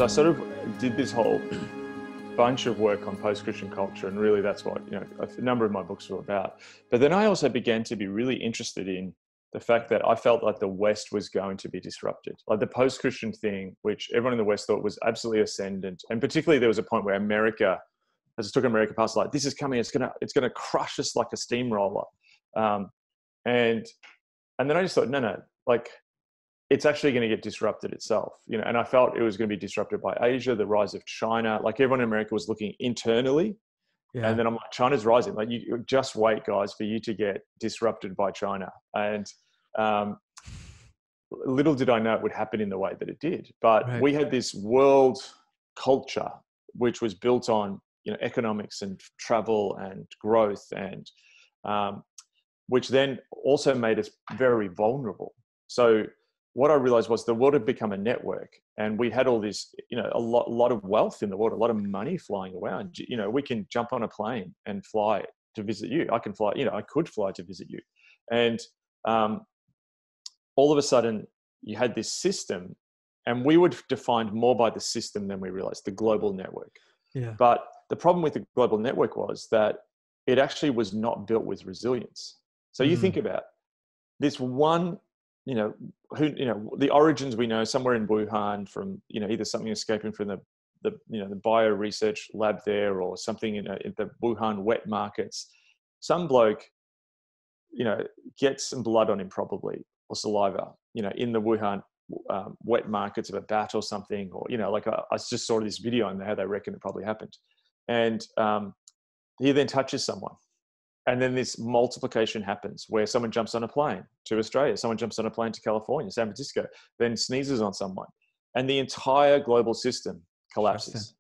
So I sort of did this whole bunch of work on post-Christian culture, and really that's what, a number of my books were about. But then I also began to be really interested in the fact that I felt like the West was going to be disrupted. Like the post-Christian thing, which everyone in the West thought was absolutely ascendant. And particularly there was a point where America, as it took America past, like, this is coming, it's gonna crush us like a steamroller. And then I just thought, no, like, it's actually going to get disrupted itself, and I felt it was going to be disrupted by Asia, the rise of China. Like everyone in America was looking internally. Yeah. And then I'm like, China's rising. Like, you just wait, guys, for you to get disrupted by China. And little did I know it would happen in the way that it did. But Right. we had this world culture, which was built on, economics and travel and growth, and which then also made us very vulnerable. So what I realized was the world had become a network, and we had all this, a lot of wealth in the world, a lot of money flying around. We can jump on a plane and fly to visit you. I can fly, I could fly to visit you. And all of a sudden you had this system, and we were defined more by the system than we realized, the global network. Yeah. But the problem with the global network was that it actually was not built with resilience. So you think about this one, the origins we know somewhere in Wuhan from, either something escaping from the bio research lab there, or something in the Wuhan wet markets. Some bloke, gets some blood on him probably, or saliva, in the Wuhan wet markets of a bat or something, or, like I just saw this video on how they reckon it probably happened. And he then touches someone. And then this multiplication happens where someone jumps on a plane to Australia, someone jumps on a plane to California, San Francisco, then sneezes on someone, and the entire global system collapses.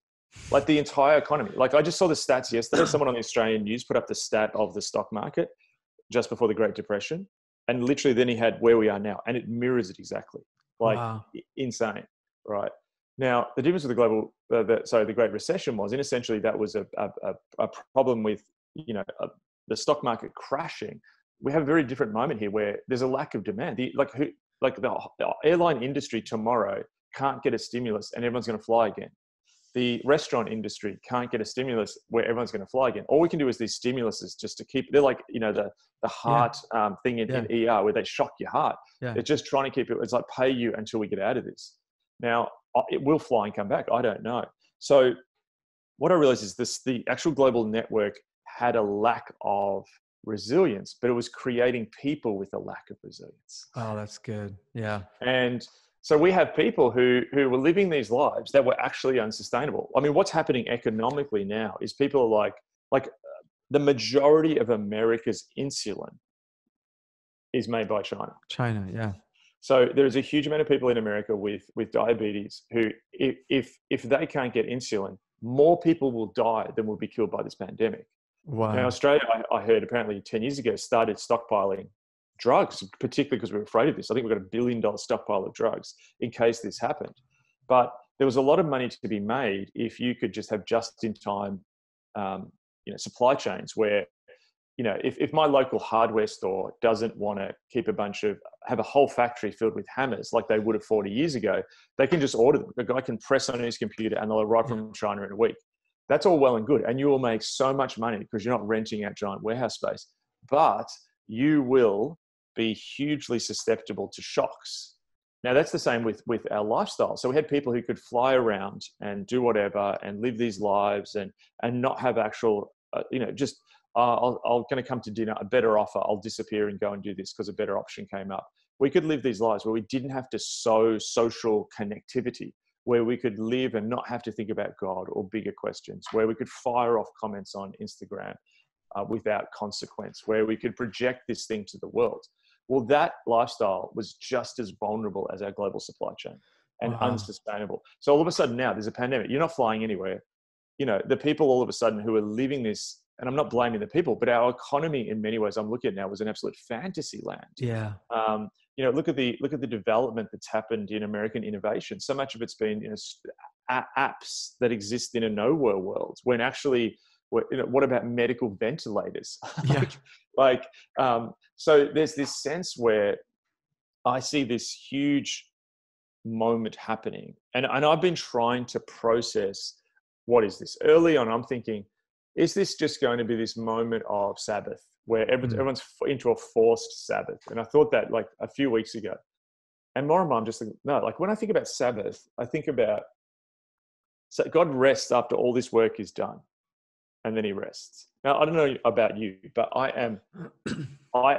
Like the entire economy. Like I just saw the stats yesterday. Someone on the Australian news put up the stat of the stock market just before the Great Depression. And literally then he had where we are now, and it mirrors it exactly. Like, wow. Insane, right? Now, the difference with the Great Recession was, and essentially that was a problem with, the stock market crashing. We have a very different moment here where there's a lack of demand. The airline industry tomorrow can't get a stimulus and everyone's going to fly again. The restaurant industry can't get a stimulus where everyone's going to fly again. All we can do is these stimuluses just to keep, they're like, the heart thing in ER where they shock your heart. Yeah. They're just trying to keep it. It's like pay you until we get out of this. Now, it will fly and come back. I don't know. So what I realized is the actual global network had a lack of resilience, but it was creating people with a lack of resilience. Oh, that's good. Yeah. And so we have people who were living these lives that were actually unsustainable. I mean, what's happening economically now is people are like the majority of America's insulin is made by China. China, yeah. So there's a huge amount of people in America with diabetes who, if they can't get insulin, more people will die than will be killed by this pandemic. Wow. Now, Australia, I heard apparently 10 years ago, started stockpiling drugs, particularly because we were afraid of this. I think we've got $1 billion stockpile of drugs in case this happened. But there was a lot of money to be made if you could just have just-in-time, supply chains where, if my local hardware store doesn't want to have a whole factory filled with hammers like they would have 40 years ago, they can just order them. A guy can press on his computer and they'll arrive from China in a week. That's all well and good. And you will make so much money because you're not renting out giant warehouse space. But you will be hugely susceptible to shocks. Now, that's the same with our lifestyle. So we had people who could fly around and do whatever and live these lives and not have actual, I'm going to come to dinner, a better offer, I'll disappear and go and do this because a better option came up. We could live these lives where we didn't have to sow social connectivity, where we could live and not have to think about God or bigger questions, where we could fire off comments on Instagram without consequence, where we could project this thing to the world. Well, that lifestyle was just as vulnerable as our global supply chain and unsustainable. So all of a sudden now there's a pandemic. You're not flying anywhere. The people all of a sudden who are living this, and I'm not blaming the people, but our economy in many ways I'm looking at now was an absolute fantasy land. Yeah. Look at the development that's happened in American innovation. So much of it's been apps that exist in a nowhere world, when actually, what about medical ventilators? Yeah. So there's this sense where I see this huge moment happening. And I've been trying to process, what is this? Early on, I'm thinking, is this just going to be this moment of Sabbath where everyone's into a forced Sabbath? And I thought that like a few weeks ago. And more and more, I'm just thinking, no, like when I think about Sabbath, I think about, so God rests after all this work is done, and then he rests. Now, I don't know about you, but I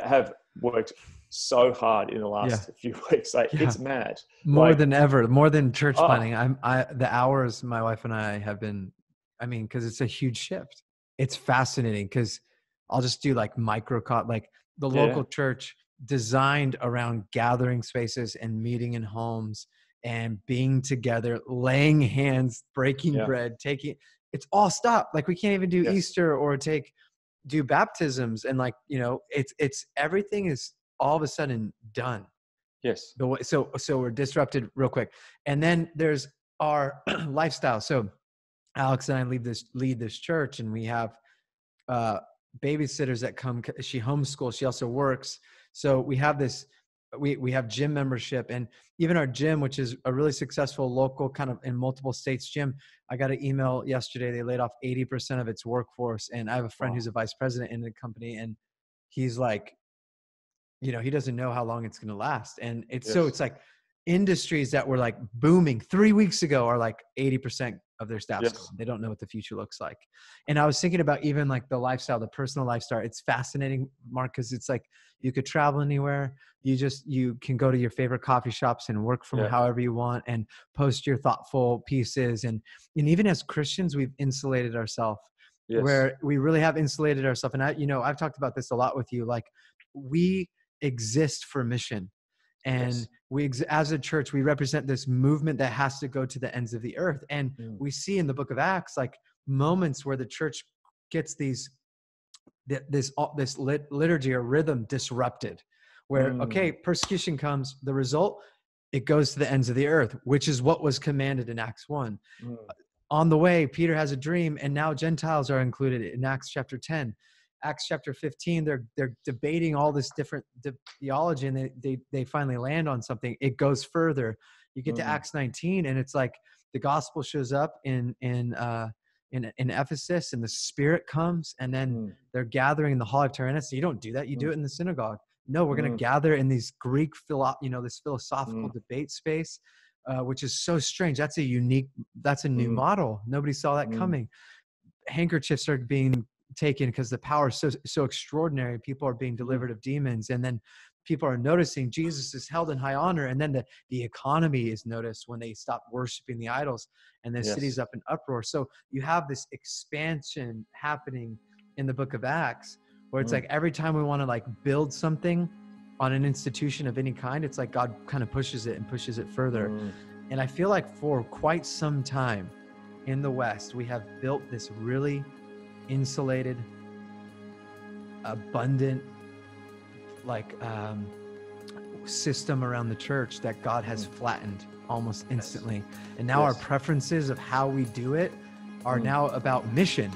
have worked so hard in the Yeah. last few weeks. Like Yeah. it's mad. More Like, than ever, more than church oh, planning. The hours my wife and I have been, I mean, cause it's a huge shift. It's fascinating because I'll just do like like the yeah, local church designed around gathering spaces and meeting in homes and being together, laying hands, breaking yeah, bread, it's all stopped. Like we can't even do yes, Easter or do baptisms. And like, it's everything is all of a sudden done. yes, The way, so we're disrupted real quick. And then there's our lifestyle. So Alex and I lead this church, and we have uh babysitters that come. She homeschools, she also works. So we have this, we have gym membership, and even our gym, which is a really successful local kind of in multiple states gym. I got an email yesterday, they laid off 80% of its workforce. And I have a friend oh, who's a vice president in the company, and he's like, he doesn't know how long it's going to last. And yes, it's like industries that were like booming 3 weeks ago are like 80% of their staff's gone. yes, They don't know what the future looks like. And I was thinking about even like the lifestyle, the personal lifestyle. It's fascinating, Mark, because it's like you could travel anywhere. You can go to your favorite coffee shops and work from yeah, however you want and post your thoughtful pieces. And even as Christians, we've insulated ourselves, yes, where we really have insulated ourselves. And I've talked about this a lot with you. Like we exist for mission. And yes, as a church, we represent this movement that has to go to the ends of the earth. And mm, we see in the book of Acts, like moments where the church gets this liturgy or rhythm disrupted, where, okay, mm, persecution comes, the result, it goes to the ends of the earth, which is what was commanded in Acts 1. mm, On the way, Peter has a dream, and now Gentiles are included in Acts chapter 10. Acts chapter 15, they're debating all this different theology, and they finally land on something. It goes further. You get to mm, Acts 19, and it's like the gospel shows up in Ephesus, and the Spirit comes, and then mm, they're gathering in the Hall of Tyrannus. You don't do that. You do mm, it in the synagogue. No, we're going to mm, gather in these Greek this philosophical mm, debate space, which is so strange. That's a new mm, model. Nobody saw that mm, coming. Handkerchiefs are being taken because the power is so extraordinary. People are being mm, delivered of demons, and then people are noticing Jesus is held in high honor. And then the economy is noticed when they stop worshiping the idols, and the city's yes, up in uproar. So you have this expansion happening in the book of Acts, where it's mm, like every time we want to like build something on an institution of any kind, it's like God kind of pushes it further. mm, And I feel like for quite some time in the West, we have built this really insulated, abundant, like system around the church that God has mm, flattened almost yes, instantly. And now our yes, preferences of how we do it are mm, now about mission.